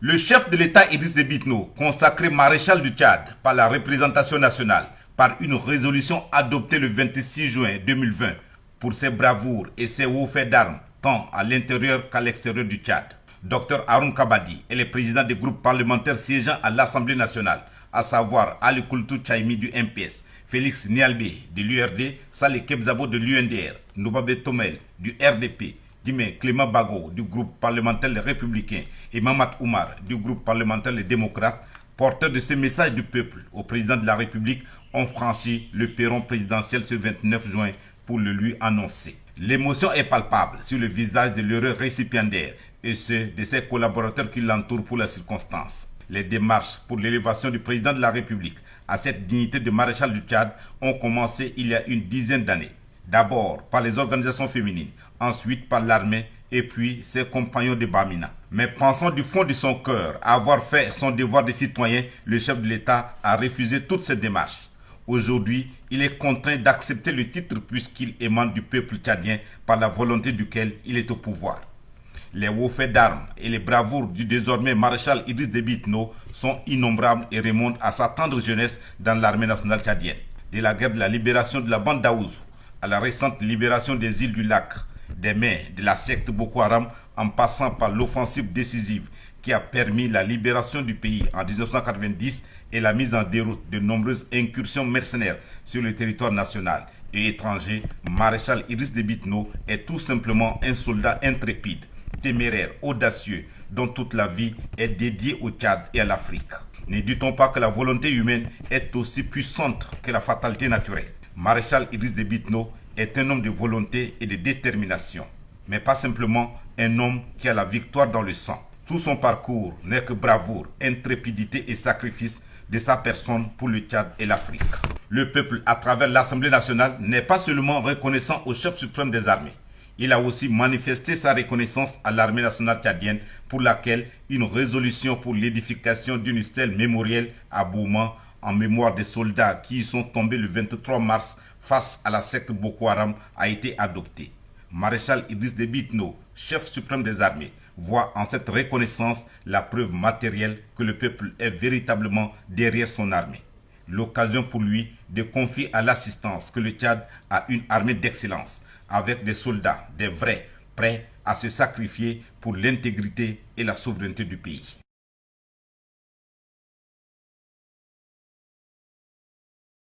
Le chef de l'État Idriss Déby Itno, consacré maréchal du Tchad par la représentation nationale, par une résolution adoptée le 26 juin 2020 pour ses bravoures et ses hauts faits d'armes, tant à l'intérieur qu'à l'extérieur du Tchad. Dr Haroun Kabadi est le président des groupes parlementaires siégeant à l'Assemblée nationale, à savoir Ali Koultou Tchaimi du MPS, Félix Nialbe de l'URD, Saleh Kebzabo de l'UNDR, Noubabe Tomel du RDP, Dime Clément Bago du groupe parlementaire Les Républicains et Mamad Oumar du groupe parlementaire Les Démocrates, porteurs de ce message du peuple au président de la République, ont franchi le perron présidentiel ce 29 juin pour le lui annoncer. L'émotion est palpable sur le visage de l'heureux récipiendaire et ceux de ses collaborateurs qui l'entourent pour la circonstance. Les démarches pour l'élévation du président de la République à cette dignité de maréchal du Tchad ont commencé il y a une dizaine d'années. D'abord par les organisations féminines, ensuite par l'armée et puis ses compagnons de Bamina. Mais pensant du fond de son cœur à avoir fait son devoir de citoyen, le chef de l'État a refusé toutes ces démarches. Aujourd'hui, il est contraint d'accepter le titre puisqu'il émane du peuple tchadien par la volonté duquel il est au pouvoir. Les hauts faits d'armes et les bravoures du désormais maréchal Idriss Déby Itno sont innombrables et remontent à sa tendre jeunesse dans l'armée nationale tchadienne. De la guerre de la libération de la bande d'Aouzou à la récente libération des îles du lac, des mains de la secte Boko Haram, en passant par l'offensive décisive qui a permis la libération du pays en 1990 et la mise en déroute de nombreuses incursions mercenaires sur le territoire national et étranger, maréchal Idriss Déby Itno est tout simplement un soldat intrépide, téméraire, audacieux, dont toute la vie est dédiée au Tchad et à l'Afrique. Ne dit-on pas que la volonté humaine est aussi puissante que la fatalité naturelle? Maréchal Idriss Déby Itno est un homme de volonté et de détermination, mais pas simplement un homme qui a la victoire dans le sang. Tout son parcours n'est que bravoure, intrépidité et sacrifice de sa personne pour le Tchad et l'Afrique. Le peuple, à travers l'Assemblée nationale, n'est pas seulement reconnaissant au chef suprême des armées. Il a aussi manifesté sa reconnaissance à l'armée nationale tchadienne pour laquelle une résolution pour l'édification d'une stèle mémorielle à Bouma en mémoire des soldats qui y sont tombés le 23 mars face à la secte Boko Haram a été adoptée. Maréchal Idriss Déby Itno, chef suprême des armées, voit en cette reconnaissance la preuve matérielle que le peuple est véritablement derrière son armée. L'occasion pour lui de confier à l'assistance que le Tchad a une armée d'excellence, avec des soldats, des vrais, prêts à se sacrifier pour l'intégrité et la souveraineté du pays.